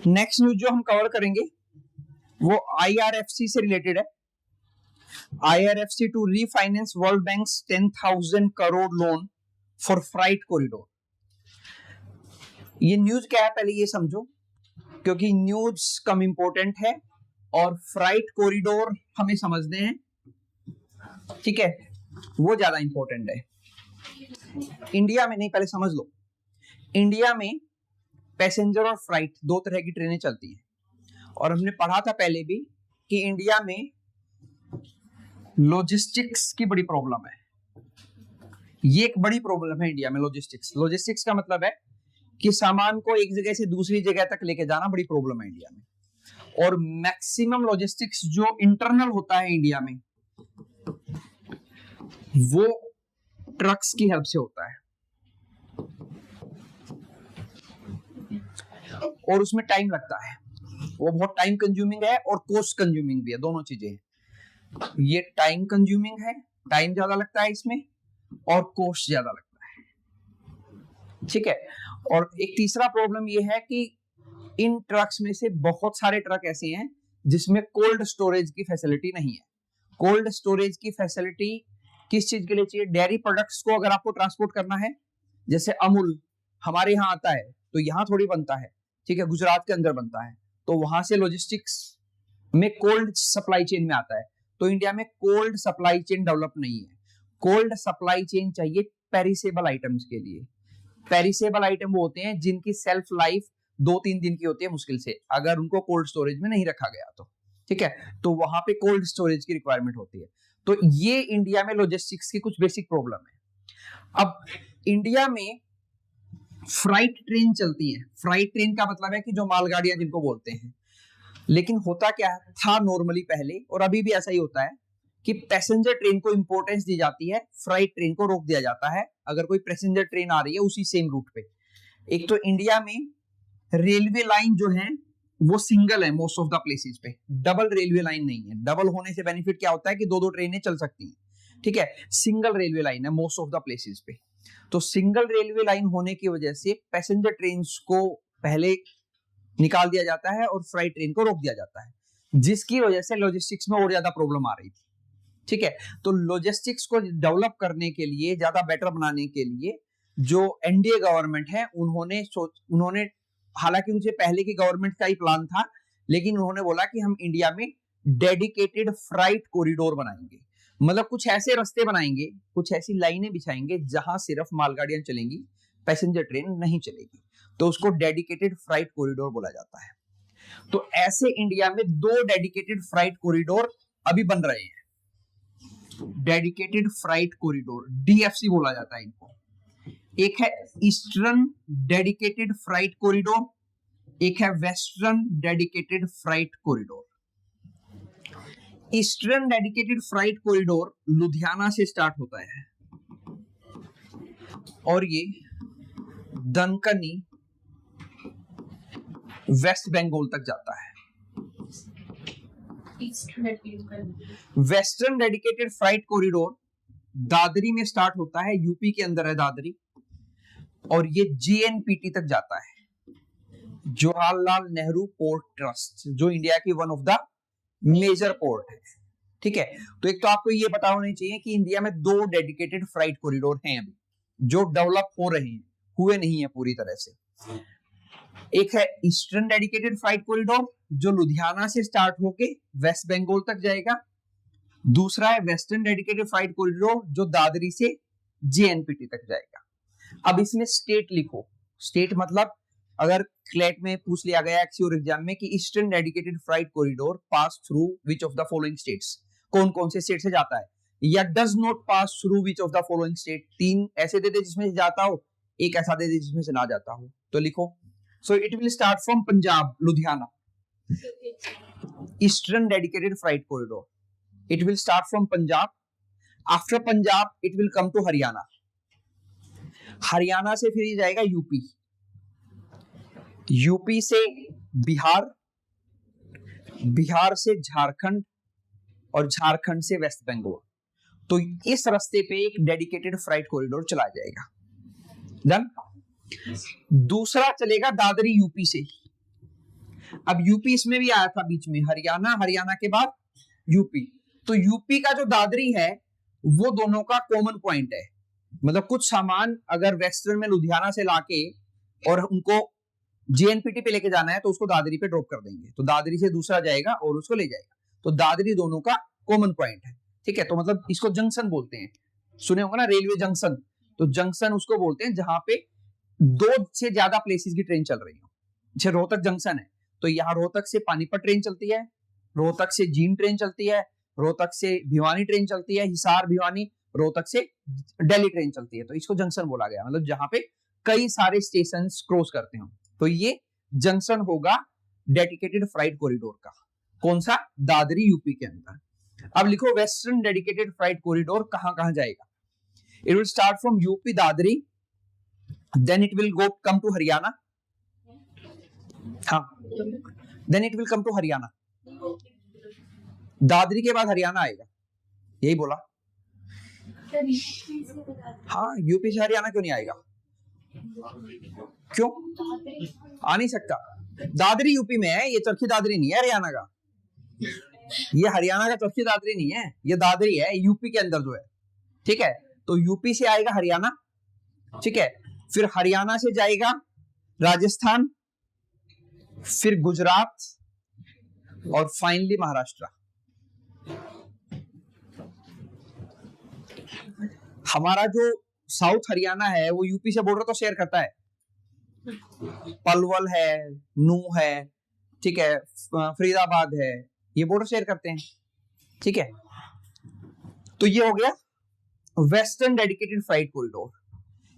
Next news जो हम cover करेंगे वो आईआरएफसी से रिलेटेड है। IRFC to refinance World Bank's 10,000 crore loan for freight corridor. ये न्यूज क्या है पहले ये समझो, क्योंकि न्यूज कम इंपॉर्टेंट है और फ्राइट कॉरिडोर हमें समझने हैं, ठीक है, वो ज्यादा इंपॉर्टेंट है। इंडिया में नहीं, पहले समझ लो, इंडिया में पैसेंजर और फ्राइट दो तरह की ट्रेनें चलती हैं और हमने पढ़ा था पहले भी कि इंडिया में लॉजिस्टिक्स की बड़ी प्रॉब्लम है। ये एक बड़ी प्रॉब्लम है इंडिया में लॉजिस्टिक्स। लॉजिस्टिक्स का मतलब है कि सामान को एक जगह से दूसरी जगह तक लेके जाना बड़ी प्रॉब्लम है इंडिया में। और मैक्सिमम लॉजिस्टिक्स जो इंटरनल होता है इंडिया में वो ट्रक्स की हेल्प से होता है और उसमें टाइम लगता है, वो बहुत टाइम कंज्यूमिंग है और कॉस्ट कंज्यूमिंग भी है, दोनों चीजें हैं। ये टाइम कंज्यूमिंग है, टाइम ज्यादा लगता है इसमें और कॉस्ट ज्यादा लगता है, ठीक है। और एक तीसरा प्रॉब्लम ये है कि इन ट्रक्स में से बहुत सारे ट्रक ऐसे हैं जिसमें कोल्ड स्टोरेज की फैसिलिटी नहीं है। कोल्ड स्टोरेज की फैसिलिटी किस चीज के लिए चाहिए? डेयरी प्रोडक्ट्स को अगर आपको ट्रांसपोर्ट करना है, जैसे अमूल हमारे यहाँ आता है तो यहाँ थोड़ी बनता है, ठीक है, गुजरात के अंदर बनता है, तो वहां से लॉजिस्टिक्स में कोल्ड सप्लाई चेन में आता है। तो इंडिया में कोल्ड सप्लाई चेन डेवलप नहीं है। कोल्ड सप्लाई चेन चाहिए पेरिसेबल आइटम्स के लिए। पेरिसेबल आइटम वो होते हैं जिनकी सेल्फ लाइफ 2-3 दिन की होती है मुश्किल से, अगर उनको कोल्ड स्टोरेज में नहीं रखा गया तो, ठीक है, तो वहां पे कोल्ड स्टोरेज की रिक्वायरमेंट होती है। तो ये इंडिया में लॉजिस्टिक्स की कुछ बेसिक प्रॉब्लम है। अब इंडिया में फ्राइट ट्रेन चलती है। फ्राइट ट्रेन का मतलब है कि जो मालगाड़ियां जिनको बोलते हैं। लेकिन होता क्या था नॉर्मली पहले और अभी भी ऐसा ही होता है कि पैसेंजर ट्रेन को इंपॉर्टेंस दी जाती है, फ्राइट ट्रेन को रोक दिया जाता है अगर कोई पैसेंजर ट्रेन आ रही है उसी सेम रूट पे। एक तो इंडिया में रेलवे लाइन जो है वो सिंगल है मोस्ट ऑफ द प्लेसेस पे, डबल रेलवे लाइन नहीं है। डबल होने से बेनिफिट क्या होता है कि दो ट्रेनें चल सकती हैं, ठीक है। सिंगल रेलवे लाइन है मोस्ट ऑफ द प्लेसेस पे। तो सिंगल रेलवे लाइन होने की वजह से पैसेंजर ट्रेन को पहले निकाल दिया जाता है और फ्राइट ट्रेन को रोक दिया जाता है, जिसकी वजह से लॉजिस्टिक्स में और ज्यादा प्रॉब्लम आ रही थी, ठीक है। तो लॉजिस्टिक्स को डेवलप करने के लिए, ज्यादा बेटर बनाने के लिए जो एनडीए गवर्नमेंट है उन्होंने हालांकि उनसे पहले की गवर्नमेंट का ही प्लान था, लेकिन उन्होंने बोला कि हम इंडिया में डेडिकेटेड फ्राइट कॉरिडोर बनाएंगे। मतलब कुछ ऐसे रास्ते बनाएंगे, कुछ ऐसी लाइनें बिछाएंगे जहां सिर्फ मालगाड़ियां चलेंगी, पैसेंजर ट्रेन नहीं चलेगी, तो उसको डेडिकेटेड फ्राइट कॉरिडोर बोला जाता है। तो ऐसे इंडिया में 2 डेडिकेटेड फ्राइट कॉरिडोर अभी बन रहे हैं। डेडिकेटेड फ्राइट कॉरिडोर, डीएफसी बोला जाता है इनको। एक है ईस्टर्न डेडिकेटेड फ्राइट कॉरिडोर, एक है western dedicated freight corridor. Eastern dedicated freight corridor Ludhiana से स्टार्ट होता है और ये दनकनी वेस्ट बंगाल तक जाता है। Western dedicated freight corridor Dadri में स्टार्ट होता है, यूपी के अंदर है दादरी, और ये जेएनपीटी तक जाता है, जवाहरलाल नेहरू पोर्ट ट्रस्ट, जो इंडिया की one of the major port है, ठीक है। तो एक तो आपको ये पता होना चाहिए कि इंडिया में 2 डेडिकेटेड फ्राइट कॉरिडोर हैं अभी जो डेवलप हो रहे हैं, हुए नहीं है पूरी तरह से। एक है ईस्टर्न डेडिकेटेड फ्राइट कॉरिडोर जो लुधियाना से स्टार्ट होके वेस्ट बंगाल तक जाएगा। दूसरा है वेस्टर्न डेडिकेटेड फ्राइट कॉरिडोर जो दादरी से जेएनपीटी तक जाएगा। अब इसमें स्टेट लिखो। स्टेट मतलब अगर क्लेट में पूछ लिया गया एक्सयूर एग्जाम में कि eastern dedicated freight corridor pass through which of the following states, कौन कौन से स्टेट से जाता है, या does not pass through which of the following state. 3 ऐसे दे दे जिसमें से जाता हो, एक ऐसा दे दे जिसमें से ना जाता हो। तो लिखो, so it will start from Punjab Ludhiana, eastern dedicated freight corridor, it will start from Punjab, after Punjab it will come to Haryana, Haryana से फिर ये जाएगा यूपी, यूपी से बिहार, बिहार से झारखंड और झारखंड से वेस्ट बंगाल। तो इस रास्ते पे एक डेडिकेटेड फ्राइट कॉरिडोर चला जाएगा। डन। दूसरा चलेगा दादरी यूपी से, अब यूपी इसमें भी आया था बीच में, हरियाणा, हरियाणा के बाद यूपी। तो यूपी का जो दादरी है वो दोनों का कॉमन पॉइंट है। मतलब कुछ सामान अगर वेस्टर्न में लुधियाना से लाके और उनको जेएनपीटी पे लेके जाना है तो उसको दादरी पे ड्रॉप कर देंगे, तो दादरी से दूसरा जाएगा और उसको ले जाएगा। तो दादरी दोनों का कॉमन पॉइंट है, ठीक है। तो मतलब इसको जंक्शन बोलते हैं, सुने होगा ना रेलवे जंक्शन, तो जंक्शन उसको बोलते हैं जहां पे दो से ज्यादा प्लेसेस की ट्रेन चल रही हो। जैसे रोहतक जंक्शन है तो यहाँ रोहतक से पानीपत ट्रेन चलती है, रोहतक से जींद ट्रेन चलती है, रोहतक से भिवानी ट्रेन चलती है, हिसार भिवानी, रोहतक से दिल्ली ट्रेन चलती है। तो इसको जंक्शन बोला गया, मतलब जहां पे कई सारे स्टेशन क्रॉस करते हो। तो ये जंक्शन होगा डेडिकेटेड फ्राइट कॉरिडोर का। कौन सा? दादरी, यूपी के अंदर। अब लिखो वेस्टर्न डेडिकेटेड फ्राइट कॉरिडोर कहां कहां जाएगा। It will start from UP Dadri, then it will go come to Haryana, हाँ, then it will come to Haryana. Dadri के बाद हरियाणा आएगा, यही बोला। हाँ, यूपी से हरियाणा क्यों नहीं आएगा? क्यों आ नहीं सकता? दादरी यूपी में है, ये चरखी दादरी नहीं है हरियाणा का, ये हरियाणा का चरखी दादरी नहीं है, ये दादरी है यूपी के अंदर जो है, ठीक है। तो यूपी से आएगा हरियाणा, ठीक है, फिर हरियाणा से जाएगा राजस्थान, फिर गुजरात और फाइनली महाराष्ट्र। हमारा जो साउथ हरियाणा है वो यूपी से बॉर्डर तो शेयर करता है, पलवल है, नूह है, ठीक है, फरीदाबाद है, ये बॉर्डर शेयर करते हैं, ठीक है। तो ये हो गया western dedicated freight corridor.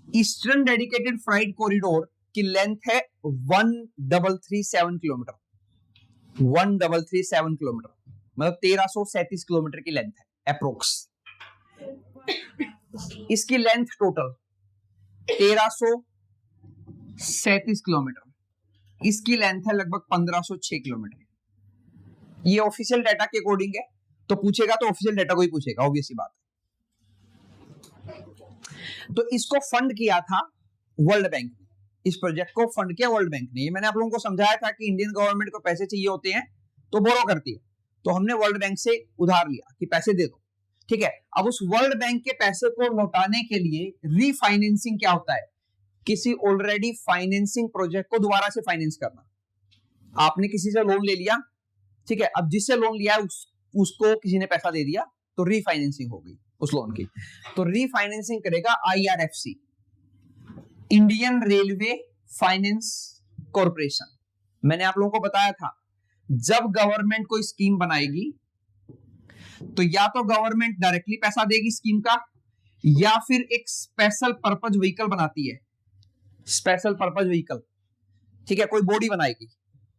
Eastern dedicated freight corridor की लेंथ है 1337 किलोमीटर, 1337 किलोमीटर, मतलब 1337 किलोमीटर की लेंथ है अप्रोक्स। इसकी लेंथ टोटल 1337 किलोमीटर, इसकी लेंथ है लगभग 1506 किलोमीटर। ये ऑफिशियल डाटा के अकॉर्डिंग है, तो पूछेगा तो ऑफिशियल डाटा को ही पूछेगा, ऑब्वियस सी बात है। तो इसको फंड किया था वर्ल्ड बैंक ने, इस प्रोजेक्ट को फंड किया वर्ल्ड बैंक ने। ये मैंने आप लोगों को समझाया था कि इंडियन गवर्नमेंट को पैसे चाहिए होते हैं तो बोरो करती है, तो हमने वर्ल्ड बैंक से उधार लिया कि पैसे दे दो, ठीक है। अब उस वर्ल्ड बैंक के पैसे को लौटाने के लिए रीफाइनेंसिंग क्या होता है, किसी ऑलरेडी फाइनेंसिंग प्रोजेक्ट को दोबारा से फाइनेंस करना। आपने किसी से लोन ले लिया, ठीक है, अब जिससे लोन लिया उसको किसी ने पैसा दे दिया तो रीफाइनेंसिंग हो गई उस लोन की। तो रीफाइनेंसिंग करेगा IRFC, Indian railway finance corporation. मैंने आप लोगों को बताया था जब गवर्नमेंट कोई स्कीम बनाएगी तो या तो गवर्नमेंट डायरेक्टली पैसा देगी स्कीम का, या फिर एक स्पेशल पर्पज व्हीकल बनाती है, स्पेशल पर्पज व्हीकल, ठीक है, कोई बॉडी बनाएगी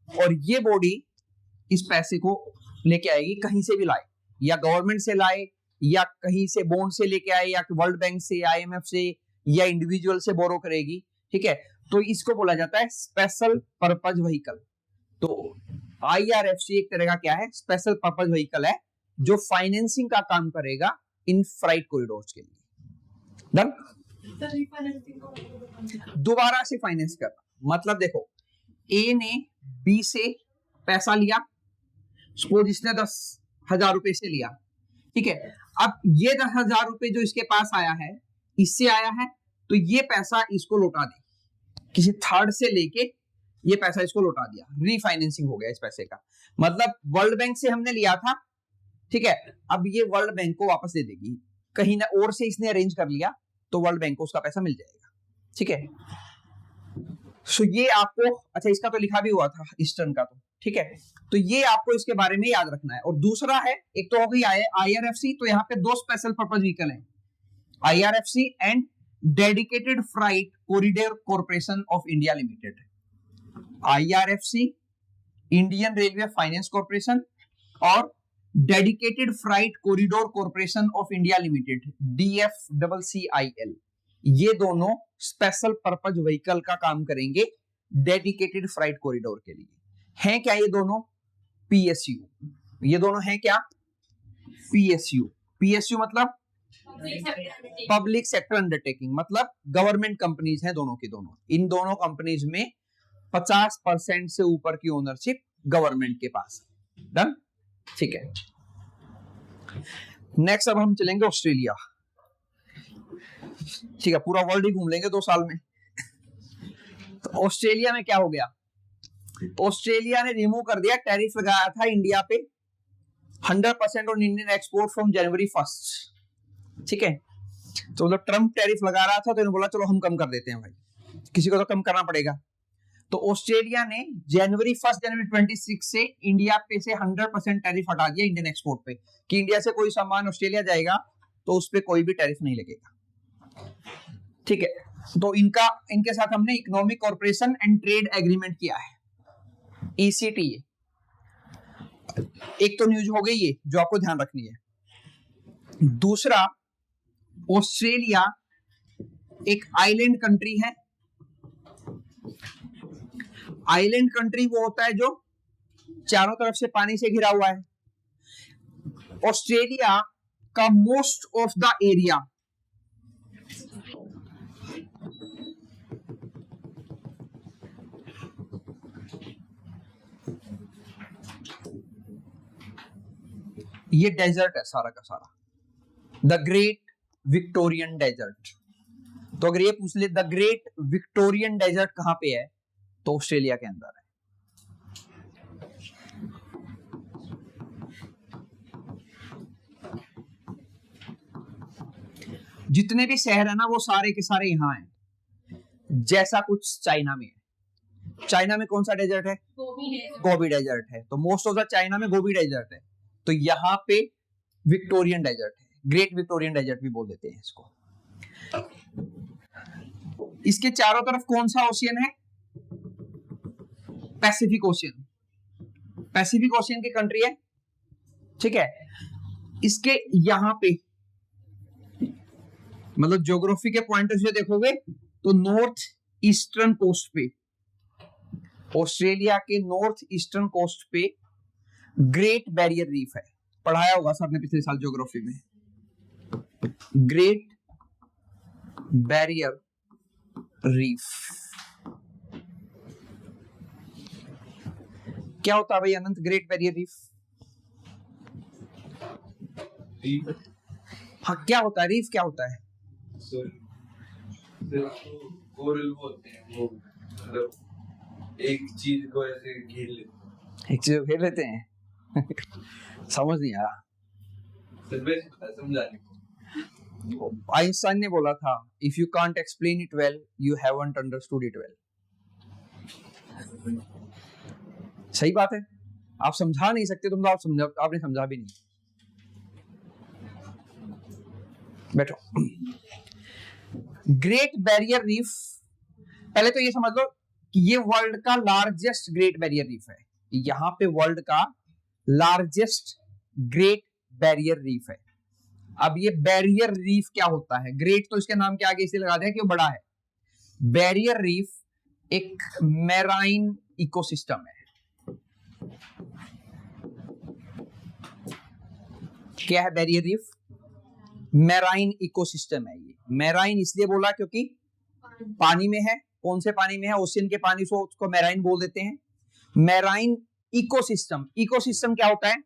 और ये बॉडी इस पैसे को लेके आएगी, कहीं से भी लाए, या गवर्नमेंट से लाए, या कहीं से बॉन्ड से लेके आए, या वर्ल्ड बैंक से, आईएमएफ से, या इंडिविजुअल से बोरो करेगी, ठीक है। तो इसको बोला जाता है स्पेशल पर्पज व्हीकल। तो आईआरएफसी एक तरह का क्या है, स्पेशल पर्पज व्हीकल है जो फाइनेंसिंग का काम करेगा इन फ्राइट कॉरिडोर्स के लिए। डन? दोबारा से फाइनेंस करना मतलब देखो, ए ने बी से पैसा लिया, सपोज इसने 10,000 रुपए से लिया, ठीक है। अब ये 10,000 रुपए जो इसके पास आया है, इससे आया है, तो ये पैसा इसको लौटा दे, किसी थर्ड से लेके ये पैसा इसको लौटा दिया, रीफाइनेंसिंग हो गया इस पैसे का। मतलब वर्ल्ड बैंक से हमने लिया था, ठीक है, अब ये वर्ल्ड बैंक को वापस दे देगी, कहीं ना और से इसने अरेंज कर लिया तो वर्ल्ड बैंक को उसका पैसा मिल जाएगा, ठीक है। सो ये आपको, अच्छा इसका तो लिखा भी हुआ था ईस्टर्न का, तो ठीक है, तो ये आपको इसके बारे में याद रखना है। और दूसरा है, एक तो हो गई आईआरएफसी, तो यहाँ पे दो स्पेशल पर्पज व्हीकल हैं, IRFC and dedicated freight corridor corporation of India limited. IRFC Indian railway finance corporation और dedicated freight corridor corporation of India limited, DFCCIL, ये दोनों स्पेशल पर्पज व्हीकल का काम करेंगे डेडिकेटेड फ्राइट कॉरिडोर के लिए। हैं क्या ये दोनों? PSU, ये दोनों हैं क्या? PSU मतलब पब्लिक सेक्टर अंडरटेकिंग, मतलब गवर्नमेंट कंपनीज हैं दोनों की दोनों। इन दोनों कंपनीज में 50% से ऊपर की ओनरशिप गवर्नमेंट के पास है। डन, ठीक है। नेक्स्ट अब हम चलेंगे ऑस्ट्रेलिया। ठीक है, पूरा वर्ल्ड ही घूम लेंगे 2 साल में। तो ऑस्ट्रेलिया में क्या हो गया, ऑस्ट्रेलिया ने रिमूव कर दिया, टैरिफ लगाया था इंडिया पे 100% on Indian export from January 1। ठीक है, तो मतलब ट्रम्प टैरिफ लगा रहा था तो इन्होंने बोला चलो हम कम कर देते हैं भाई, किसी को तो कम करना पड़ेगा। तो ऑस्ट्रेलिया ने जनवरी 26 से इंडिया पे से 100% टैरिफ हटा दिया इंडियन एक्सपोर्ट पे, कि इंडिया से कोई सामान ऑस्ट्रेलिया जाएगा तो उस पे कोई भी टैरिफ नहीं लगेगा। ठीक है, तो इनके साथ हमने economic corporation and trade agreement किया है, ECTA। एक तो न्यूज हो गई ये जो आपको ध्यान रखनी है। दूसरा, ऑस्ट्रेलिया एक आइलैंड कंट्री है। आइलैंड कंट्री वो होता है जो चारों तरफ से पानी से घिरा हुआ है। ऑस्ट्रेलिया का मोस्ट ऑफ द एरिया ये डेजर्ट है सारा का सारा, द ग्रेट विक्टोरियन डेजर्ट। तो अगर ये पूछ ले द ग्रेट विक्टोरियन डेजर्ट कहां पे है, तो ऑस्ट्रेलिया के अंदर है। जितने भी शहर है ना वो सारे के सारे यहां हैं, जैसा कुछ चाइना में है। चाइना में कौन सा डेजर्ट है, गोबी डेजर्ट है, तो मोस्ट ऑफ द चाइना में गोबी डेजर्ट है। तो यहाँ पे विक्टोरियन डेजर्ट है, ग्रेट विक्टोरियन डेजर्ट भी बोल देते हैं इसको। इसके चारों तरफ कौन सा ओशियन है, पैसिफिक ओशियन। पैसिफिक ओशियन की कंट्री है। ठीक है, इसके यहां पे मतलब ज्योग्राफी के पॉइंट से देखोगे तो नॉर्थ ईस्टर्न कोस्ट पे, ऑस्ट्रेलिया के नॉर्थ ईस्टर्न कोस्ट पे ग्रेट बैरियर रीफ है। पढ़ाया होगा सर ने पिछले साल ज्योग्राफी में, ग्रेट बैरियर रीफ। क्या होता है भाई अनंत, ग्रेट बैरियर रीफ? हाँ, क्या होता है रीफ, क्या होता है? कोरल होते हैं वो, मतलब एक चीज को ऐसे घेर लेते हैं, एक चीज को घेर लेते हैं। समझ नहीं आया, समझाने को। आइंस्टाइन ने बोला था if you can't explain it well you haven't understood it well. सही बात है, आप समझा नहीं सकते तुम तो आपने समझा भी नहीं। बैठो। ग्रेट बैरियर रीफ, पहले तो ये समझ लो कि ये वर्ल्ड का लार्जेस्ट ग्रेट बैरियर रीफ है। यहां पे वर्ल्ड का लार्जेस्ट ग्रेट बैरियर रीफ है। अब ये बैरियर रीफ क्या होता है, ग्रेट तो इसके नाम के आगे इसे लगा दें कि वो बड़ा है। बैरियर रीफ एक मैराइन इकोसिस्टम है। क्या है बैरियर रीफ? मैराइन इकोसिस्टम है। ये मैराइन इसलिए बोला क्योंकि पानी में है। कौन से पानी में है? ओशियन के पानी से उसको मैराइन बोल देते हैं। मैराइन इकोसिस्टम, इकोसिस्टम क्या होता है?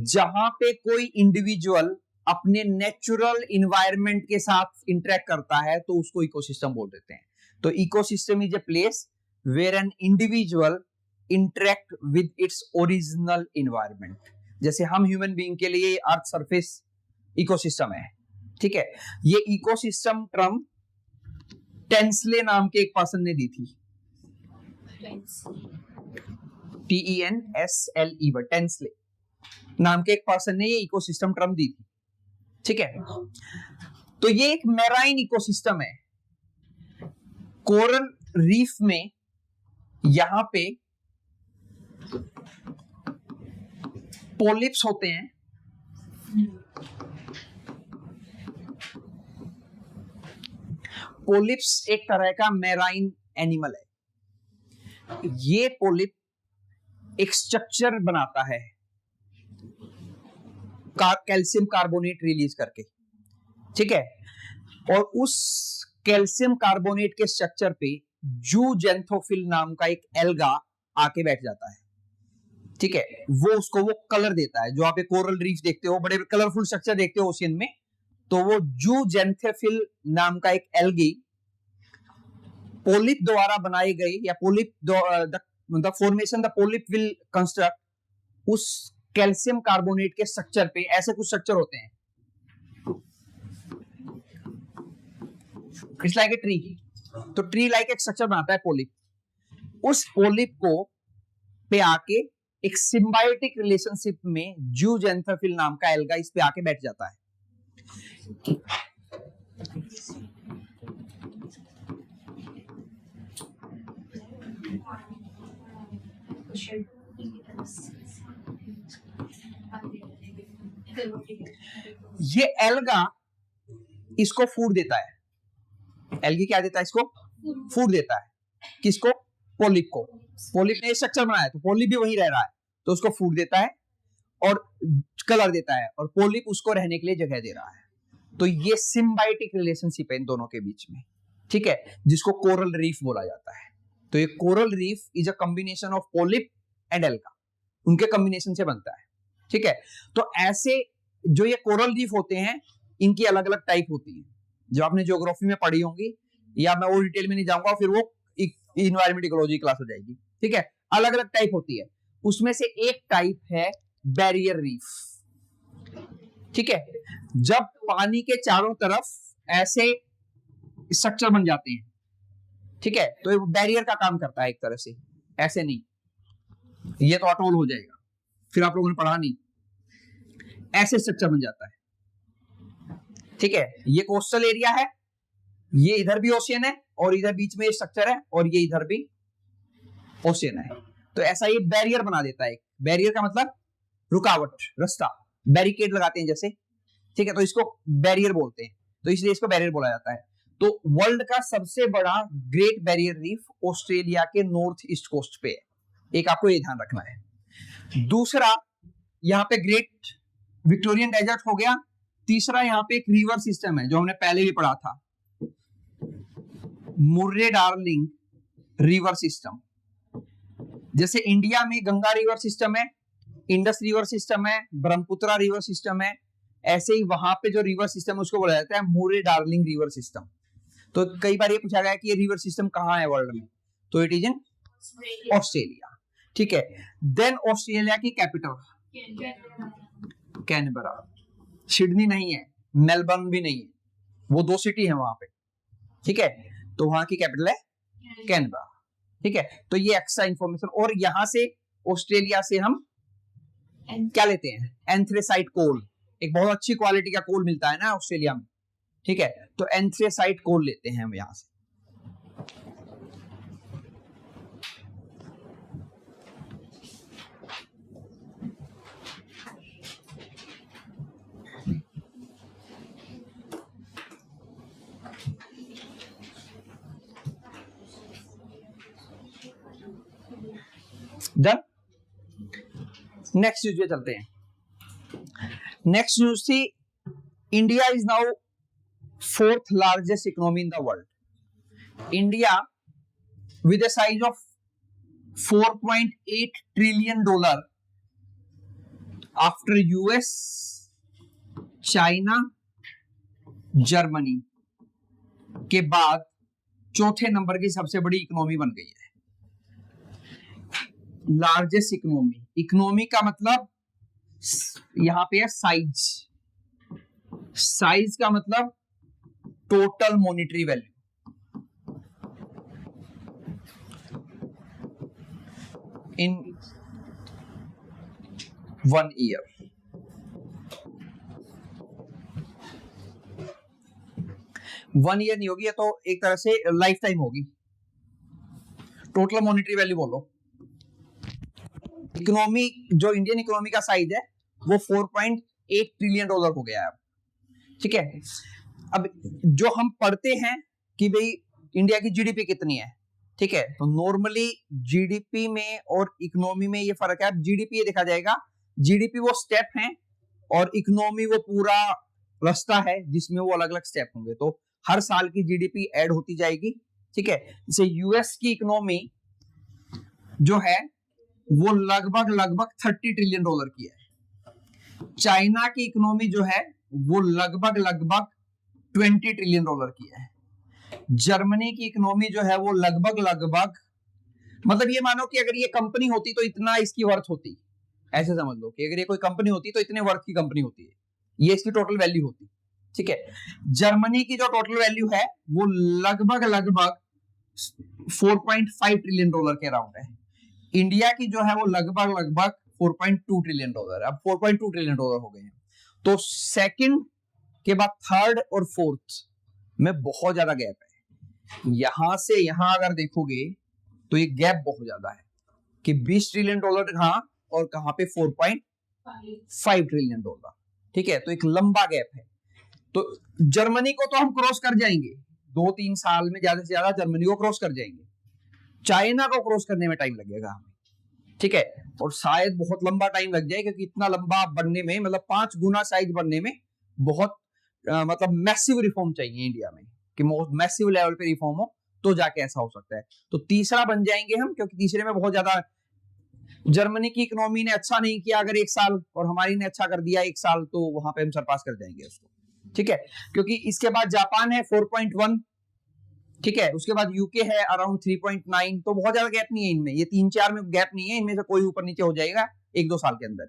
जहां पे कोई इंडिविजुअल अपने नेचुरल इन्वायरमेंट के साथ इंटरेक्ट करता है तो उसको इकोसिस्टम बोल देते हैं। तो ecosystem is a place where an individual interact with its original environment. जैसे हम ह्यूमन बीइंग के लिए अर्थ सरफेस इकोसिस्टम है, ठीक है। ये इकोसिस्टम टर्म टेंसले नाम के एक पर्सन ने दी थी, TENSLE, टेंसले नाम के एक पर्सन ने ये इकोसिस्टम टर्म दी थी, ठीक है। तो ये एक मैराइन इकोसिस्टम है। कोरल रीफ में यहां पे पॉलिप्स होते हैं। पॉलिप्स एक तरह का मैराइन एनिमल है। ये पॉलिप एक स्ट्रक्चर बनाता है कैल्शियम कार्बोनेट रिलीज करके, ठीक है। और उस कैल्शियम कार्बोनेट के स्ट्रक्चर पे जूजेंथोफिल नाम का एक एल्गा आके बैठ जाता है, ठीक है। वो उसको वो कलर देता है, जो आप एक कोरल रीफ देखते हो, बड़े कलरफुल स्ट्रक्चर देखते हो ओशियन में, तो वो जूजेंथोफिल नाम का एक एल्गी पोलिप द्वारा बनाई गई, या polyp the formation the polyp will construct उस कैल्शियम कार्बोनेट के स्ट्रक्चर पे, ऐसे कुछ स्ट्रक्चर होते हैं, इट्स लाइक ए ट्री, तो ट्री लाइक एक स्ट्रक्चर बनाता है पोलिप, उस पोलिप को पे आके एक सिम्बायोटिक रिलेशनशिप में जूजेंथोफिल नाम का एल्गा इस पे आके बैठ जाता है। ये एल्गा इसको फूड देता है, एल्गी क्या देता है इसको? फूड देता है, किसको? पोलिप को। पोलिप ने स्ट्रक्चर बनाया तो पोलिप भी वहीं रह रहा है, तो उसको फूड देता है और कलर देता है, और पोलिप उसको रहने के लिए जगह दे रहा है। तो ये सिम्बायोटिक रिलेशनशिप है इन दोनों के बीच में, ठीक है, जिसको कोरल रीफ बोला जाता है। तो ये coral reef is a combination of polyp and alga, उनके कॉम्बिनेशन से बनता है, ठीक है। तो ऐसे जो ये कोरल रीफ होते हैं, इनकी अलग अलग टाइप होती है, जो आपने ज्योग्राफी में पढ़ी होंगी, या मैं वो डिटेल में नहीं जाऊंगा, फिर वो इन्वायरमेंट इकोलॉजी क्लास हो जाएगी, ठीक है। अलग अलग टाइप होती है, उसमें से एक टाइप है बैरियर रीफ, ठीक है। जब पानी के चारों तरफ ऐसे स्ट्रक्चर बन जाते हैं, ठीक है, तो ये बैरियर का काम करता है एक तरह से, ऐसे नहीं, ये तो अटोल हो जाएगा, फिर आप लोगों ने पढ़ा नहीं, ऐसे स्ट्रक्चर बन जाता है, ठीक है। ये कोस्टल एरिया है, ये इधर भी ओशियन है, और इधर बीच में स्ट्रक्चर है, और ये इधर भी ओशियन है, तो ऐसा ये बैरियर बना देता है। बैरियर का मतलब रुकावट, रास्ता, बैरिकेड लगाते हैं जैसे, ठीक है, तो इसको बैरियर बोलते हैं, तो इसलिए इसको बैरियर बोला जाता है। तो वर्ल्ड का सबसे बड़ा ग्रेट बैरियर रीफ ऑस्ट्रेलिया के नॉर्थ ईस्ट कोस्ट पे है, एक आपको ये ध्यान रखना है। दूसरा, यहाँ पे ग्रेट विक्टोरियन डेजर्ट हो गया। तीसरा, यहाँ पे एक रिवर सिस्टम है जो हमने पहले भी पढ़ा था, मुर्रे डार्लिंग रिवर सिस्टम। जैसे इंडिया में गंगा रिवर सिस्टम है, इंडस रिवर सिस्टम है, ब्रह्मपुत्र रिवर सिस्टम है, ऐसे ही वहां पे जो रिवर सिस्टम है उसको बोला जाता है मुर्रे डार्लिंग रिवर सिस्टम। तो कई बार ये पूछा गया कि ये रिवर सिस्टम कहाँ है वर्ल्ड में, तो इट इज इन ऑस्ट्रेलिया, ठीक है। देन ऑस्ट्रेलिया की कैपिटल कैनबरा, सिडनी नहीं है, मेलबर्न भी नहीं है, वो दो सिटी है वहां पे, ठीक है, तो वहां की कैपिटल है कैनबरा, ठीक है। तो ये एक्स्ट्रा इंफॉर्मेशन। और यहां से ऑस्ट्रेलिया से हम क्या लेते हैं? एंथ्रेसाइट कोल, एक बहुत अच्छी क्वालिटी का कोल मिलता है ना ऑस्ट्रेलिया में, ठीक है, तो एंथ्रेसाइट कोल लेते हैं हम यहां से। डन। नेक्स्ट न्यूज पे चलते हैं। नेक्स्ट न्यूज थी, India is now 4th largest economy in the world. India with a size of $4.8 trillion after US, China, Germany के बाद चौथे नंबर की सबसे बड़ी इकोनॉमी बन गई है। लार्जेस्ट इकोनॉमी, इकोनॉमी का मतलब यहां पे है साइज, साइज का मतलब टोटल मॉनेटरी वैल्यू, इन 1 ईयर। वन ईयर नहीं होगी, तो एक तरह से लाइफ टाइम होगी। टोटल मॉनेटरी वैल्यू बोलो। इकोनॉमी, जो इंडियन इकोनॉमी का साइज है वो $4.8 ट्रिलियन हो गया है अब, ठीक है। अब जो हम पढ़ते हैं कि भाई इंडिया की जीडीपी कितनी है, ठीक है, तो नॉर्मली जीडीपी में और इकोनॉमी में ये फर्क है। अब जीडीपी ये देखा जाएगा, जीडीपी वो स्टेप है और इकोनॉमी वो पूरा रास्ता है जिसमें वो अलग अलग स्टेप होंगे। तो हर साल की जीडीपी ऐड होती जाएगी, ठीक है। जैसे यूएस की इकोनॉमी जो है वो लगभग 30 ट्रिलियन डॉलर की है। चाइना की इकोनॉमी जो है वो लगभग 20 ट्रिलियन डॉलर की है। जर्मनी की इकोनॉमी जो है वो लगभग मतलब ये मानो कि अगर ये कंपनी होती तो इतना इसकी वर्थ होती, ऐसे समझ लो कि अगर ये कोई कंपनी होती तो इतने वर्थ की कंपनी होती है, ये इसकी टोटल वैल्यू होती, ठीक है। जर्मनी की जो टोटल वैल्यू है वो लगभग 4.5 ट्रिलियन डॉलर के अराउंड है। इंडिया की जो है वो लगभग 4.2 ट्रिलियन डॉलर, अब 4.2 ट्रिलियन डॉलर हो गए हैं। तो सेकंड के बाद थर्ड और फोर्थ में बहुत ज्यादा गैप है। यहां से यहां अगर देखोगे तो ये गैप बहुत ज्यादा है कि 20 ट्रिलियन डॉलर कहां और कहां पे 4.5 ट्रिलियन डॉलर, ठीक है। तो एक लंबा गैप है। तो जर्मनी को तो हम क्रॉस कर जाएंगे 2-3 साल में, ज्यादा से ज्यादा जर्मनी को क्रॉस कर जाएंगे। चाइना को क्रॉस करने में टाइम लगेगा हमें, ठीक है। और शायद बहुत लंबा टाइम लग जाए क्योंकि इतना लंबा बनने में, मतलब 5 गुना साइज बनने में बहुत मतलब मैसिव रिफॉर्म चाहिए इंडिया में, कि मैसिव लेवल पे रिफॉर्म हो तो जाके ऐसा हो सकता है। तो तीसरा बन जाएंगे हम, क्योंकि तीसरे में बहुत ज्यादा जर्मनी की इकोनॉमी ने अच्छा नहीं किया अगर 1 साल, और हमारी ने अच्छा कर दिया 1 साल, तो वहां पे हम सरपास कर जाएंगे उसको, ठीक है। क्योंकि इसके बाद जापान है 4.1, ठीक है। उसके बाद यूके है अराउंड 3.9, तो बहुत ज्यादा गैप नहीं है इनमें, ये 3-4 में गैप नहीं है, इनमें से कोई ऊपर नीचे हो जाएगा 1-2 साल के अंदर,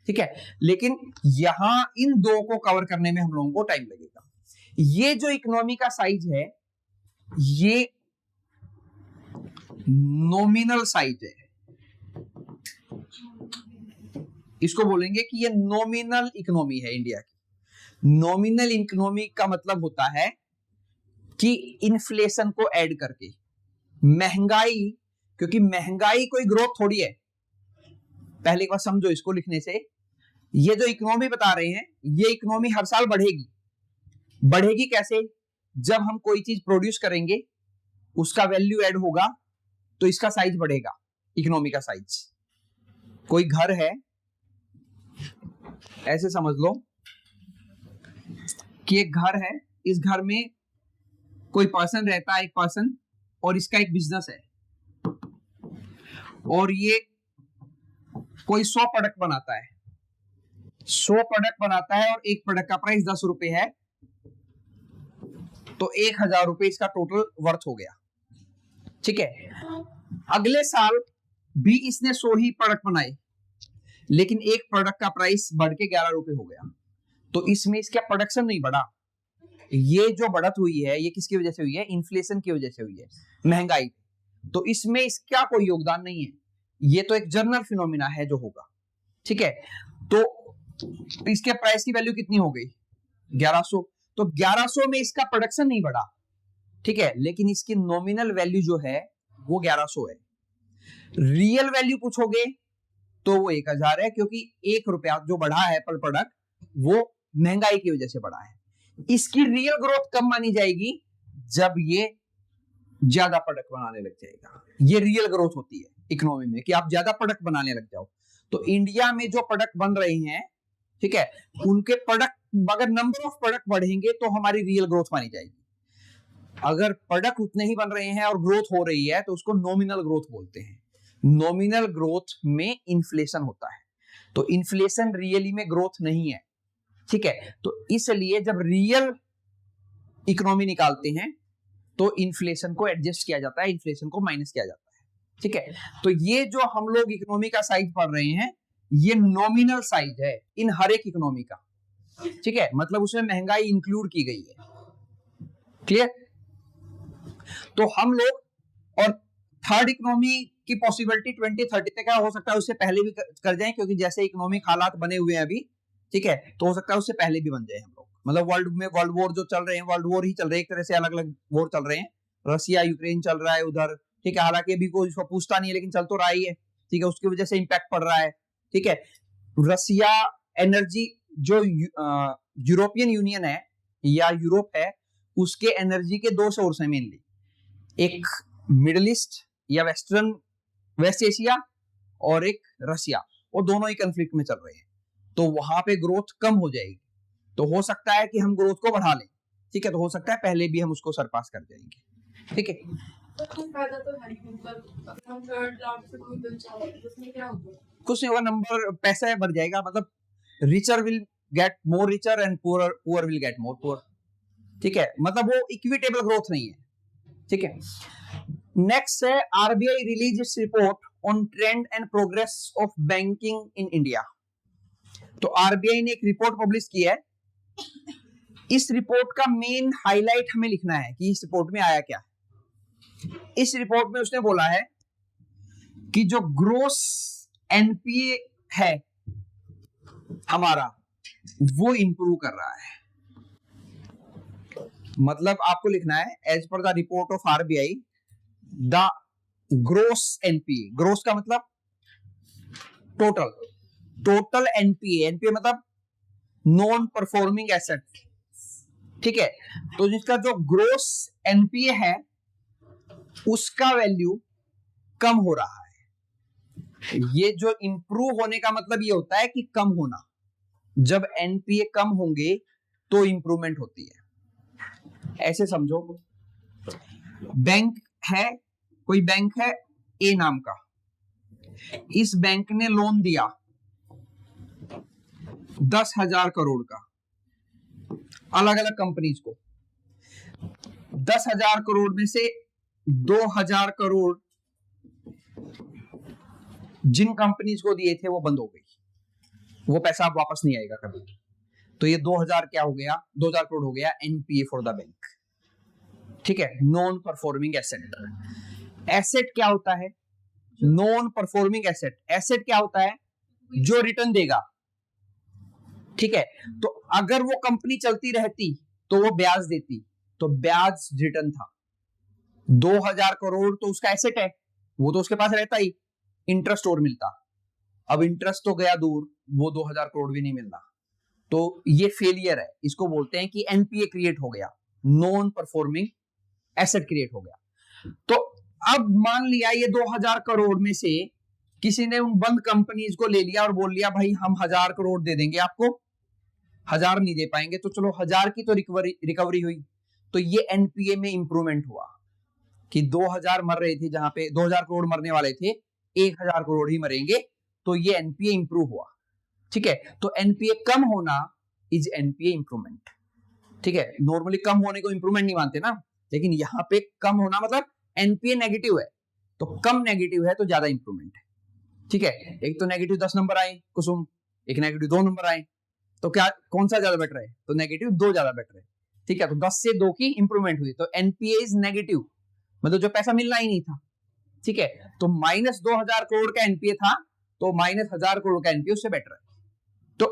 ठीक है। लेकिन यहां इन दो को कवर करने में हम लोगों को टाइम लगेगा। ये जो इकोनॉमी का साइज है ये नॉमिनल साइज है, इसको बोलेंगे कि ये नॉमिनल इकोनॉमी है इंडिया की। नॉमिनल इकोनॉमी का मतलब होता है कि इन्फ्लेशन को ऐड करके, महंगाई, क्योंकि महंगाई कोई ग्रोथ थोड़ी है, पहले एक बार समझो इसको लिखने से। ये जो इकोनॉमी बता रहे हैं ये इकोनॉमी हर साल बढ़ेगी। बढ़ेगी कैसे? जब हम कोई चीज प्रोड्यूस करेंगे उसका वैल्यू ऐड होगा तो इसका साइज बढ़ेगा, इकोनॉमी का साइज। कोई घर है, ऐसे समझ लो कि एक घर है, इस घर में कोई पर्सन रहता है, एक पर्सन, और इसका एक बिजनेस है, और ये कोई 100 प्रोडक्ट बनाता है, 100 प्रोडक्ट बनाता है, और एक प्रोडक्ट का प्राइस 10 रुपए है, तो 1000 रुपए इसका टोटल वर्थ हो गया, ठीक है। अगले साल भी इसने 100 ही प्रोडक्ट बनाए, लेकिन एक प्रोडक्ट का प्राइस बढ़ के 11 रुपए हो गया, तो इसमें इसका प्रोडक्शन नहीं बढ़ा। ये जो बढ़त हुई है ये किसकी वजह से हुई है? इन्फ्लेशन की वजह से हुई है, महंगाई। तो इसमें इसका कोई योगदान नहीं है, ये तो एक जनरल फिनोमिना है जो होगा, ठीक है। तो इसके प्राइस की वैल्यू कितनी हो गई? 1100। तो 1100 में इसका प्रोडक्शन नहीं बढ़ा, ठीक है, लेकिन इसकी नॉमिनल वैल्यू जो है वो 1100 है। रियल वैल्यू पूछोगे तो वो 1000 है, क्योंकि 1 रुपया जो बढ़ा है पर प्रोडक्ट वो महंगाई की वजह से बढ़ा है। इसकी रियल ग्रोथ कब मानी जाएगी? जब ये ज्यादा प्रोडक्ट बनाने लग जाएगा, ये रियल ग्रोथ होती है इकोनॉमी में, कि आप ज्यादा प्रोडक्ट बनाने लग जाओ। तो इंडिया में जो प्रोडक्ट बन रहे हैं, ठीक है, उनके प्रोडक्ट, अगर नंबर ऑफ प्रोडक्ट बढ़ेंगे तो हमारी रियल ग्रोथ मानी जाएगी। अगर प्रोडक्ट उतने ही बन रहे हैं और ग्रोथ हो रही है तो उसको नॉमिनल ग्रोथ बोलते हैं। नॉमिनल ग्रोथ में इन्फ्लेशन होता है, तो इन्फ्लेशन रियली में ग्रोथ नहीं है, ठीक है। तो इसलिए जब रियल इकोनॉमी निकालते हैं तो इन्फ्लेशन को एडजस्ट किया जाता है, इन्फ्लेशन को माइनस किया जाता है, ठीक है। तो ये जो हम लोग इकोनॉमी का साइज पढ़ रहे हैं ये नॉमिनल साइज है इन हर एक इकोनॉमी का, ठीक है, मतलब उसमें महंगाई इंक्लूड की गई है, क्लियर। तो हम लोग, और थर्ड इकोनॉमी की पॉसिबिलिटी 2030 तक हो सकता है, उससे पहले भी कर जाएं, क्योंकि जैसे इकोनॉमिक हालात बने हुए हैं अभी, ठीक है, तो हो सकता है उससे पहले भी बन जाए हम लोग। मतलब वर्ल्ड में वर्ल्ड वॉर जो चल रहे हैं, वर्ल्ड वॉर ही चल रहे हैं, एक तरह से अलग अलग वॉर चल रहे हैं, रसिया यूक्रेन चल रहा है उधर, ठीक है, हालांकि अभी कोई उसको पूछता नहीं है लेकिन चल तो रहा ही है, ठीक है, उसकी वजह से इंपैक्ट पड़ रहा है, ठीक है। रसिया एनर्जी, जो यूरोपियन यूनियन है या यूरोप है, उसके एनर्जी के 2 सोर्स है मेनली, एक मिडिल ईस्ट या वेस्ट एशिया, और एक रसिया, वो दोनों ही कंफ्लिक्ट में चल रहे हैं, तो वहां पे ग्रोथ कम हो जाएगी। तो हो सकता है कि हम ग्रोथ को बढ़ा लें, ठीक है, तो हो सकता है पहले भी हम उसको सरपास कर जाएंगे, ठीक है। तो फायदा तो है ही, मतलब अगर हम 3 लाख से कोई बिल चाहो तो उसमें क्या होगा? कुछ नहीं होगा, नंबर पैसा बढ़ जाएगा, मतलब richer will get more richer and poor will get more poor. ठीक है, मतलब वो इक्विटेबल ग्रोथ नहीं है। ठीक है, नेक्स्ट है RBI release its report on trend and progress of banking in India. तो आरबीआई ने एक रिपोर्ट पब्लिश की है। इस रिपोर्ट का मेन हाईलाइट हमें लिखना है कि इस रिपोर्ट में आया क्या। इस रिपोर्ट में उसने बोला है कि जो ग्रोस एनपीए है हमारा वो इंप्रूव कर रहा है। मतलब आपको लिखना है as per the report of RBI the gross NPA, gross का मतलब टोटल एनपीए, एनपीए मतलब नॉन परफॉर्मिंग एसेट। ठीक है, तो जिसका जो ग्रोस एनपीए है उसका वैल्यू कम हो रहा है। ये जो इंप्रूव होने का मतलब ये होता है कि कम होना। जब एनपीए कम होंगे तो इंप्रूवमेंट होती है। ऐसे समझो, बैंक है, कोई बैंक है ए नाम का, इस बैंक ने लोन दिया 10,000 करोड़ का अलग अलग कंपनीज को। 10,000 करोड़ में से 2,000 करोड़ जिन कंपनीज को दिए थे वो बंद हो गई, वो पैसा अब वापस नहीं आएगा कभी। तो ये 2,000 क्या हो गया, 2,000 करोड़ हो गया एनपीए फॉर द बैंक। ठीक है, नॉन परफॉर्मिंग एसेट। एसेट क्या होता है? Non performing asset. एसेट क्या होता है? जो रिटर्न देगा। ठीक है, तो अगर वो कंपनी चलती रहती तो वो ब्याज देती, तो ब्याज रिटर्न था। 2,000 करोड़ तो उसका एसेट है, वो तो उसके पास रहता ही, इंटरेस्ट और मिलता। अब इंटरेस्ट तो गया दूर, वो 2,000 करोड़ भी नहीं मिलना। तो ये फेलियर है, इसको बोलते हैं कि एनपीए क्रिएट हो गया, नॉन परफॉर्मिंग एसेट क्रिएट हो गया। तो अब मान लिया ये 2,000 करोड़ में से किसी ने उन बंद कंपनीज को ले लिया और बोल लिया भाई हम 1,000 करोड़ दे देंगे आपको, 1,000 नहीं दे पाएंगे। तो चलो 1,000 की तो रिकवरी हुई, तो ये एनपीए में इंप्रूवमेंट हुआ कि 2,000 मर रहे थे, जहां पे 2,000 करोड़ मरने वाले थे 1,000 करोड़ ही मरेंगे, तो ये एनपीए इंप्रूव हुआ। ठीक है, तो एनपीए कम होना इज एनपीए इंप्रूवमेंट। ठीक है, नॉर्मली कम होने को इंप्रूवमेंट नहीं मानते ना, लेकिन यहाँ पे कम होना मतलब एनपीए नेगेटिव है, तो कम नेगेटिव है तो ज्यादा इंप्रूवमेंट है। ठीक है, एक तो नेगेटिव 10 नंबर आए कुसुम, एक नेगेटिव 2 नंबर आए, तो क्या कौन सा ज्यादा बेटर है? तो नेगेटिव 2 ज्यादा बेटर है। ठीक है, तो 10 से 2 की इंप्रूवमेंट हुई, तो एनपीए इज नेगेटिव, मतलब जो पैसा मिलना ही नहीं था। ठीक है, तो माइनस 2,000 करोड़ का एनपीए था, तो माइनस 1,000 करोड़ का एनपीए उससे बेटर है। तो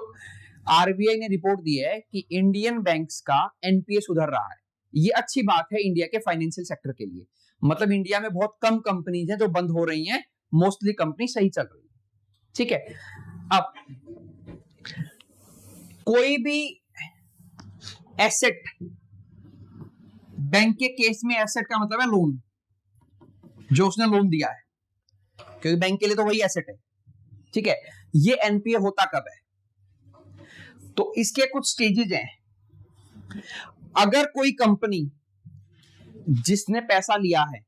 आरबीआई ने रिपोर्ट दी है कि इंडियन बैंक्स का एनपीए सुधर रहा है। ये अच्छी बात है इंडिया के फाइनेंशियल सेक्टर के लिए। मतलब इंडिया में बहुत कम कंपनीज हैं जो बंद हो रही हैं, मोस्टली कंपनी सही चल रही है। ठीक है, अब कोई भी एसेट, बैंक के केस में एसेट का मतलब है लोन, जो उसने लोन दिया है, क्योंकि बैंक के लिए तो वही एसेट है। ठीक है, ये एनपीए होता कब है? तो इसके कुछ स्टेजेस हैं। अगर कोई कंपनी जिसने पैसा लिया है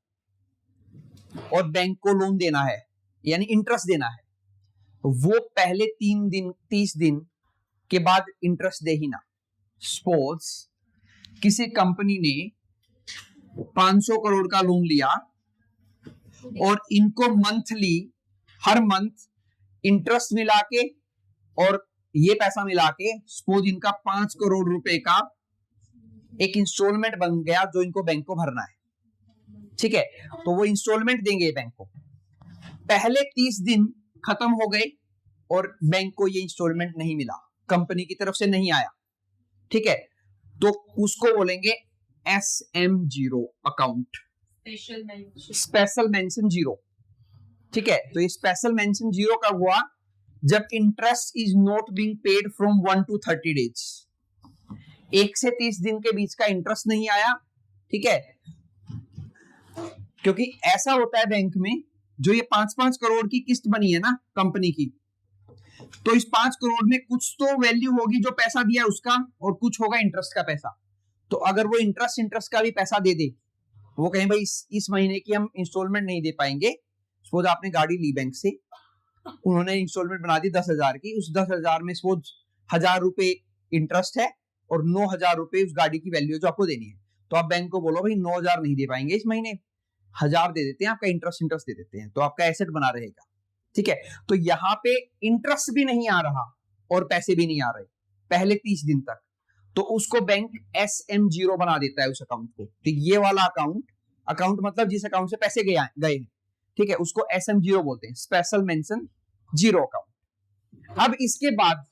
और बैंक को लोन देना है, यानी इंटरेस्ट देना है, वो पहले 30 दिन के बाद इंटरेस्ट दे ही ना। सपोज किसी कंपनी ने 500 करोड़ का लोन लिया और इनको मंथली, हर मंथ इंटरेस्ट मिला के और ये पैसा मिला के सपोज इनका 5 करोड़ रुपए का एक इंस्टॉलमेंट बन गया जो इनको बैंक को भरना है। ठीक है, तो वो इंस्टॉलमेंट देंगे बैंक को। पहले 30 दिन खत्म हो गए और बैंक को ये इंस्टॉलमेंट नहीं मिला, कंपनी की तरफ से नहीं आया। ठीक है, तो उसको बोलेंगे SM0 account, special mention zero. ठीक है, तो ये स्पेशल मेंशन जीरो कब हुआ? जब interest is not being paid from 1 to 30 days, 1 से 30 दिन के बीच का इंटरेस्ट नहीं आया। ठीक है, क्योंकि ऐसा होता है बैंक में, जो ये 5-5 करोड़ की किस्त बनी है ना कंपनी की, तो इस 5 करोड़ में कुछ तो वैल्यू होगी जो पैसा दिया उसका, और कुछ होगा इंटरेस्ट का पैसा। तो अगर वो इंटरेस्ट का भी पैसा दे दे वो कहें भाई इस महीने की हम इंस्टॉलमेंट नहीं दे पाएंगे। सपोज आपने गाड़ी ली बैंक से, उन्होंने इंस्टॉलमेंट बना दी 10,000 की, उस 10,000 में सपोज 1,000 रुपए इंटरेस्ट है और 9,000 रुपए उस गाड़ी की वैल्यू जो आपको देनी है। तो आप बैंक को बोलो भाई 9,000 नहीं दे पाएंगे इस महीने, 1,000 दे देते हैं, आपका इंटरेस्ट दे देते हैं, तो आपका एसेट बना रहेगा। ठीक है, तो यहाँ पे इंटरेस्ट भी नहीं आ रहा और पैसे भी नहीं आ रहे पहले 30 दिन तक, तो उसको बैंक SM0 बना देता है उस अकाउंट को। तो ये वाला अकाउंट मतलब जिस अकाउंट से पैसे गए हैं, ठीक है, उसको SM0 बोलते हैं, स्पेशल मेंशन जीरो अकाउंट। अब इसके बाद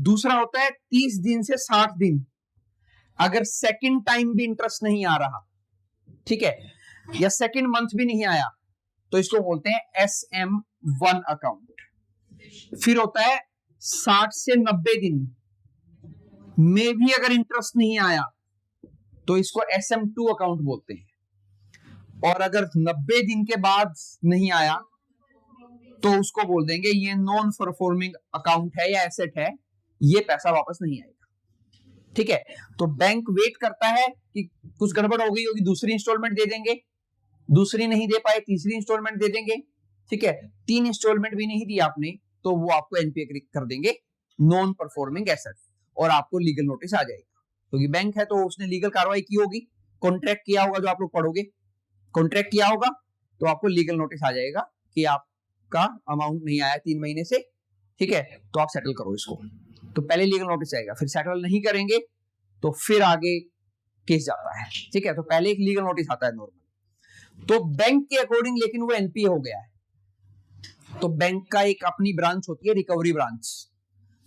दूसरा होता है 30 दिन से 60 दिन, अगर सेकंड टाइम भी इंटरेस्ट नहीं आ रहा, ठीक है, या सेकंड मंथ भी नहीं आया, तो इसको बोलते हैं SM1 अकाउंट। फिर होता है 60 से 90 दिन में भी अगर इंटरेस्ट नहीं आया तो इसको SM2 अकाउंट बोलते हैं। और अगर 90 दिन के बाद नहीं आया तो उसको बोल देंगे ये नॉन परफॉर्मिंग अकाउंट है या एसेट है, ये पैसा वापस नहीं आएगा। ठीक है, तो बैंक वेट करता है कि कुछ गड़बड़ हो गई होगी, दूसरी इंस्टॉलमेंट दे देंगे, दूसरी नहीं दे पाए तीसरी इंस्टॉलमेंट दे देंगे। ठीक है, 3 इंस्टॉलमेंट भी नहीं दी आपने तो वो आपको NPA कर देंगे, नॉन परफॉर्मिंग एसेट, और आपको लीगल नोटिस आ जाएगा। क्योंकि बैंक है तो उसने लीगल कार्रवाई की होगी, कॉन्ट्रैक्ट किया होगा, जो आप लोग पढ़ोगे कॉन्ट्रैक्ट किया होगा, तो आपको लीगल नोटिस आ जाएगा कि आपका अमाउंट नहीं आया 3 महीने से। ठीक है, तो आप सेटल करो इसको। तो पहले लीगल नोटिस आएगा, फिर सेटल नहीं करेंगे तो फिर आगे केस जाता है। ठीक है, तो पहले एक लीगल नोटिस आता है नॉर्मल। तो बैंक के अकॉर्डिंग लेकिन वो NPA हो गया है, तो बैंक का एक अपनी ब्रांच होती है रिकवरी ब्रांच,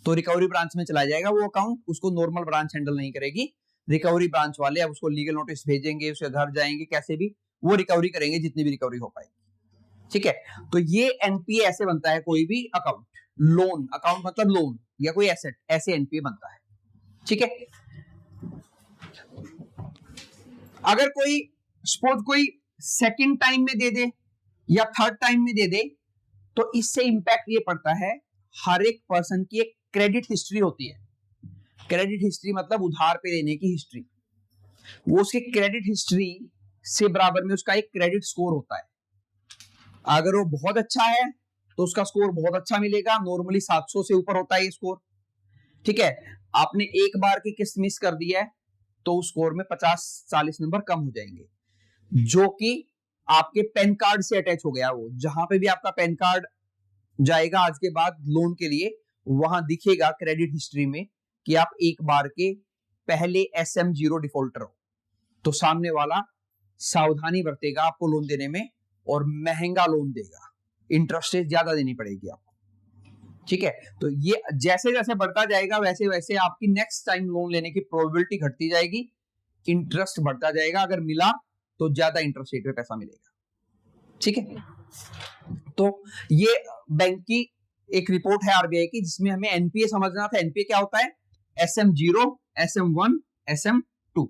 तो रिकवरी ब्रांच में चला जाएगा वो अकाउंट, उसको नॉर्मल ब्रांच हैंडल नहीं करेगी, रिकवरी ब्रांच वाले अब उसको लीगल नोटिस भेजेंगे, उसके घर जाएंगे, कैसे भी वो रिकवरी करेंगे जितनी भी रिकवरी हो पाएगी। ठीक है, तो ये NPA ऐसे बनता है कोई भी अकाउंट, लोन अकाउंट मतलब लोन या कोई एसेट, ऐसे NPA बनता है। ठीक है, अगर कोई सपोज कोई सेकंड टाइम में दे दे या थर्ड टाइम में दे दे, तो इससे इंपैक्ट ये पड़ता है, हर एक पर्सन की एक क्रेडिट हिस्ट्री होती है। क्रेडिट हिस्ट्री मतलब उधार पे लेने की हिस्ट्री, वो उसके क्रेडिट हिस्ट्री से बराबर में उसका एक क्रेडिट स्कोर होता है। अगर वो बहुत अच्छा है तो उसका स्कोर बहुत अच्छा मिलेगा, नॉर्मली 700 से ऊपर होता है ये स्कोर। ठीक है, आपने एक बार की किस्त मिस कर दी है तो उस स्कोर में 50-40 नंबर कम हो जाएंगे, जो कि आपके पैन कार्ड से अटैच हो गया। वो जहां पे भी आपका पैन कार्ड जाएगा आज के बाद लोन के लिए, वहां दिखेगा क्रेडिट हिस्ट्री में कि आप एक बार के पहले SM0 डिफॉल्टर हो, तो सामने वाला सावधानी बरतेगा आपको लोन देने में और महंगा लोन देगा, इंटरेस्ट रेट ज्यादा देनी पड़ेगी आपको। ठीक है, तो ये जैसे जैसे बढ़ता जाएगा वैसे वैसे आपकी नेक्स्ट टाइम लोन लेने की प्रोबेबिलिटी घटती जाएगी, इंटरेस्ट बढ़ता जाएगा, अगर मिला तो ज्यादा इंटरेस्ट रेट पे पैसा मिलेगा। ठीक है, तो ये बैंक की एक रिपोर्ट है RBI की, जिसमें हमें NPA समझना था। NPA क्या होता है? SM0, SM1, SM2।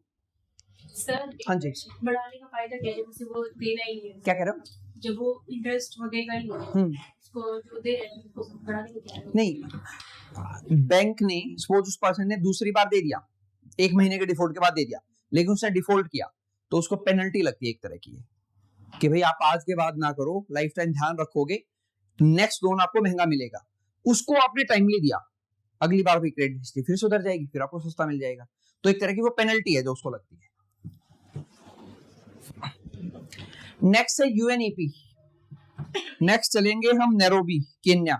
सर हाँ जी, बढ़ाने का फायदा क्या है? जैसे वो देना ही है, क्या कह रहे हो? जब वो इंटरेस्ट वगैरह ही उसको जो दे रहे हैं उसको बढ़ाने का क्या है? नहीं, बैंक ने सपोज उस पर्सन ने दूसरी बार दे दिया, 1 महीने के डिफॉल्ट के बाद दे दिया, लेकिन उसने डिफॉल्ट किया तो उसको पेनल्टी लगती है एक तरह की, कि भाई आप आज के बाद ना करो, लाइफ टाइम ध्यान रखोगे, नेक्स्ट लोन आपको महंगा मिलेगा। उसको आपने टाइमली दिया, अगली बार भी क्रेडिट हिस्ट्री फिर सुधर जाएगी, फिर आपको सस्ता मिल जाएगा। तो एक तरह की वो पेनल्टी है जो उसको लगती है। नेक्स्ट है UNEP। नेक्स्ट चलेंगे हम नैरोबी केन्या।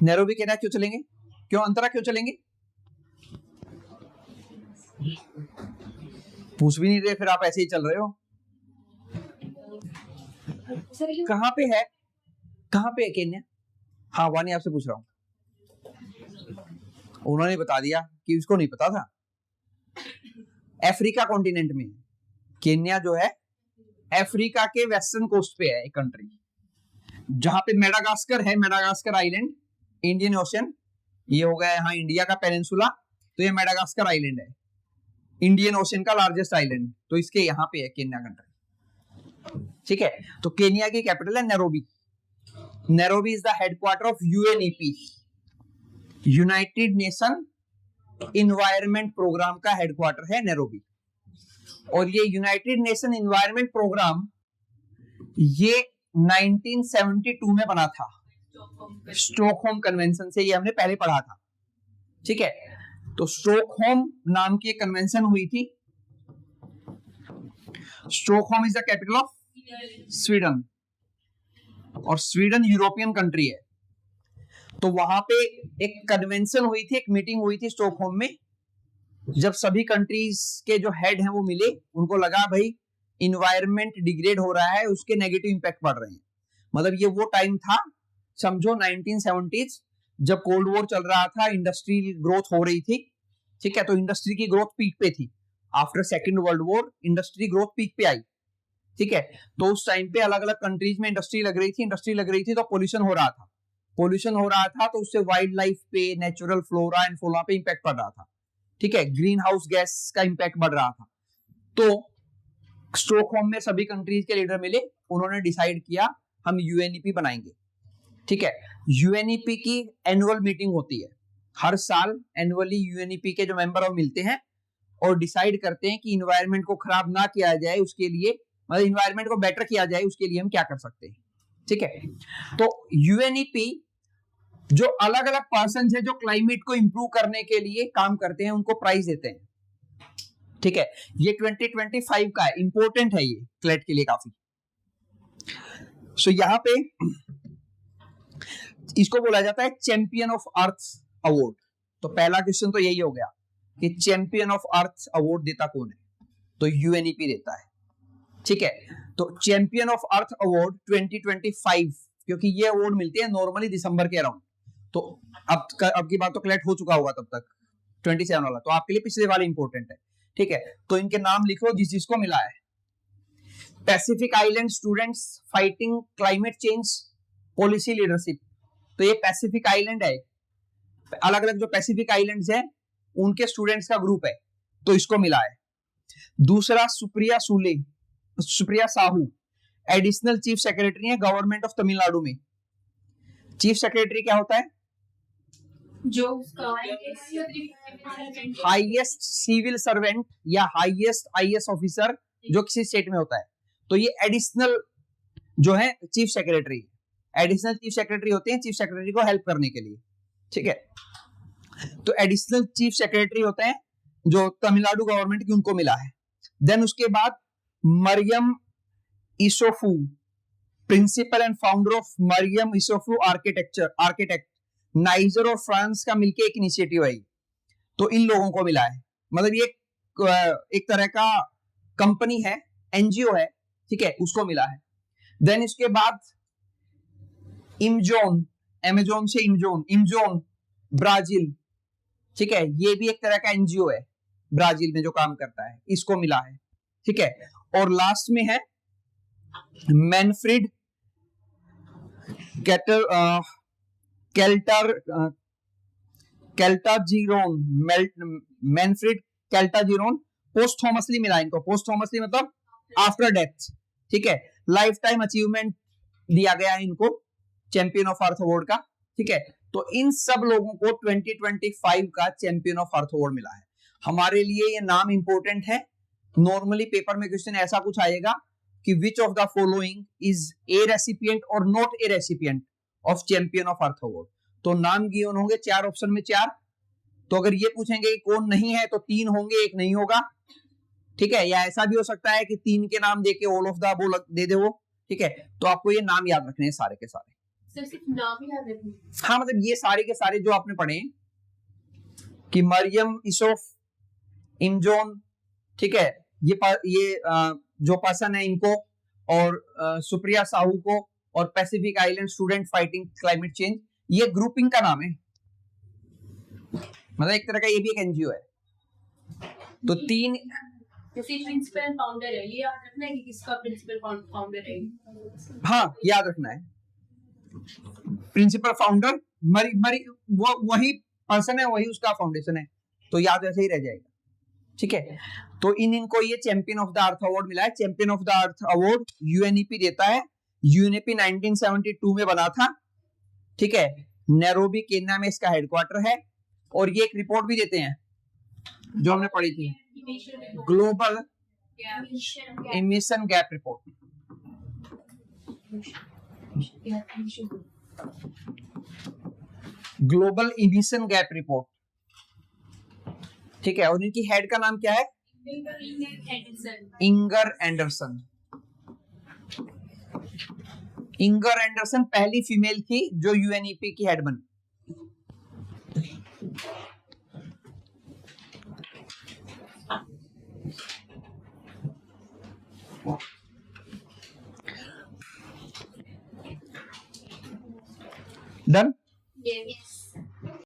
नैरोबी केन्या क्यों चलेंगे? क्यों अंतरा क्यों चलेंगे? पूछ भी नहीं रहे, फिर आप ऐसे ही चल रहे हो। कहाँ पे है? कहाँ पे है केन्या? हाँ, वानी आपसे पूछ रहा हूँ। उन्होंने बता दिया कि उसको नहीं पता था। अफ्रीका कॉन्टिनेंट में केन्या जो है अफ्रीका के वेस्टर्न कोस्ट पे है एक कंट्री, जहां पे मेडागास्कर है, मेडागास्कर आइलैंड, इंडियन ओशन, ये हो गया यहाँ इंडिया का पेनिनसुला, तो ये मेडागास्कर आइलैंड है, इंडियन ओशन का लार्जेस्ट आइलैंड, तो इसके यहाँ पे है केन्या कंट्री। ठीक है, तो केन्या की कैपिटल है Nairobi. Nairobi is the headquarter of UNEP, United Nation Environment Programme का हेडक्वार्टर है नैरोबी। और ये यूनाइटेड नेशन एनवायरनमेंट प्रोग्राम ये 1972 में बना था, स्टॉकहोम कन्वेंशन से, ये हमने पहले पढ़ा था। ठीक है, तो स्टॉकहोम नाम की एक कन्वेंशन हुई थी। Stockholm is the capital of Sweden, और स्वीडन यूरोपियन कंट्री है। तो वहां पे एक कन्वेंशन हुई थी, एक मीटिंग हुई थी स्टॉकहोम में, जब सभी कंट्रीज के जो हेड हैं वो मिले, उनको लगा भाई इन्वायरमेंट डिग्रेड हो रहा है, उसके नेगेटिव इंपैक्ट पड़ रहे हैं। मतलब ये वो टाइम था, समझो 1970s, जब कोल्ड वॉर चल रहा था, इंडस्ट्रियल ग्रोथ हो रही थी। ठीक है, तो इंडस्ट्री की ग्रोथ पीक पे थी। After second world war industry growth peak पे आई। ठीक है, तो उस टाइम पे अलग अलग कंट्रीज में इंडस्ट्री लग रही थी, तो पोल्यूशन हो रहा था, तो उससे वाइल्ड लाइफ पे, नेचुरल फ्लोरा एंड फौना पे इंपैक्ट पड़ रहा था। ठीक है, ग्रीन हाउस गैस का इंपैक्ट बढ़ रहा था। तो स्टॉकहोम में सभी कंट्रीज के लीडर मिले, उन्होंने डिसाइड किया हम यूएनईपी बनाएंगे। ठीक है, यूएनईपी की एनुअल मीटिंग होती है हर साल। एनुअली यूएनईपी के जो मेंबर वो मिलते हैं और डिसाइड करते हैं कि इन्वायरमेंट को खराब ना किया जाए, उसके लिए, मतलब इन्वायरमेंट को बेटर किया जाए, उसके लिए हम क्या कर सकते हैं। ठीक है, तो यूएनईपी जो अलग अलग पर्सन है जो क्लाइमेट को इंप्रूव करने के लिए काम करते हैं, उनको प्राइज देते हैं। ठीक है, ये 2025 का है, इंपॉर्टेंट है ये क्लेट के लिए काफी। सो यहाँ पे इसको बोला जाता है चैंपियन ऑफ अर्थ अवार्ड। तो पहला क्वेश्चन तो यही हो गया कि चैंपियन ऑफ अर्थ अवार्ड देता कौन है, तो यूएनईपी देता है। ठीक है, तो चैंपियन ऑफ अर्थ अवार्ड 2025, क्योंकि ये अवार्ड मिलते हैं नॉर्मली दिसंबर के अराउंड। तो अब की बात तो क्लेट हो चुका होगा तब तक 27 वाला, तो आपके लिए पिछले वाले इंपॉर्टेंट है। ठीक है, तो इनके नाम लिखो जिस जिसको मिला है। Pacific island students fighting climate change policy leadership. तो ये पैसिफिक आइलैंड है, अलग अलग जो पैसिफिक आइलैंड्स हैं उनके स्टूडेंट्स का ग्रुप है, तो इसको मिला है। दूसरा Supriya Sahu additional chief secretary है गवर्नमेंट ऑफ तमिलनाडु में। चीफ सेक्रेटरी क्या होता है? जो हाईएस्ट सिविल सर्वेंट या हाईएस्ट आईएएस ऑफिसर जो किसी स्टेट में होता है। तो ये एडिशनल जो है chief secretary, additional chief secretary होते हैं चीफ सेक्रेटरी को हेल्प करने के लिए। ठीक है, तो एडिशनल चीफ सेक्रेटरी होते हैं जो तमिलनाडु गवर्नमेंट की, उनको मिला है। देन उसके बाद Mariam Issoufou, principal and founder of Mariam Issoufou architect, Niger और फ्रांस का मिलके एक इनिशिएटिव है, तो इन लोगों को मिला है। मतलब ये एक तरह का कंपनी है, एनजीओ है। ठीक है, उसको मिला है। देन इसके बाद इमजोन, अमेजोन से इमजोन ब्राजील। ठीक है, ये भी एक तरह का एनजीओ है ब्राजील में जो काम करता है, इसको मिला है। ठीक है, और लास्ट में है मैनफ्रीड कैल्टाजीरोन, मैनफ्रीड कैल्टाजीरोन पोस्टहोमसली मिला इनको। पोस्टहोमसली मतलब आफ्टर डेथ। ठीक है, लाइफ टाइम अचीवमेंट दिया गया है इनको चैंपियन ऑफ अर्थ अवार्ड का। ठीक है, तो इन सब लोगों को 2025 का चैंपियन ऑफ अर्थ अवार्ड मिला है। हमारे लिए ये नाम इंपॉर्टेंट है। नॉर्मली पेपर में क्वेश्चन ऐसा कुछ आएगा कि which of the following is a recipient or not a recipient of champion of earth award. तो नाम गिवन होंगे 4 ऑप्शन में 4। तो अगर ये पूछेंगे कौन नहीं है तो 3 होंगे, 1 नहीं होगा। ठीक है, या ऐसा भी हो सकता है कि 3 के नाम देके ऑल ऑफ द वो दे दे वो। ठीक है, तो आपको ये नाम याद रखने हैं सारे के सारे। सिर्फ नाम ही याद रखना। हाँ, मतलब ये सारे के सारे जो आपने पढ़े कि मरियम इसोफ, इमजोन, ठीक है, ये जो पर्सन है इनको, और सुप्रिया साहू को, और Pacific island student fighting climate change, ये ग्रुपिंग का नाम है। मतलब एक तरह का ये भी एक एनजीओ है। तो 3 जैसे प्रिंसिपल फाउंडर है, ये याद रखना है कि किसका प्रिंसिपल फाउंडर है। हाँ, याद रखना है प्रिंसिपल फाउंडर वही पर्सन है, वही उसका फाउंडेशन है, तो याद ऐसे ही रह जाएगा। ठीक है, तो इनको ये champion of the earth award मिला है। Champion of the earth award UNEP देता है। यूएनईपी 1972 में बना था। ठीक है, नैरोबी केन्या में इसका हेडक्वार्टर है। और ये एक रिपोर्ट भी देते हैं जो हमने पढ़ी थी, global Yeah. emission gap report. Global emission gap report, ठीक है। और इनकी हेड का नाम क्या है? Inger Anderson. इंगर एंडरसन पहली फीमेल थी जो यूएनईपी की हेड बनी। डन। Yes.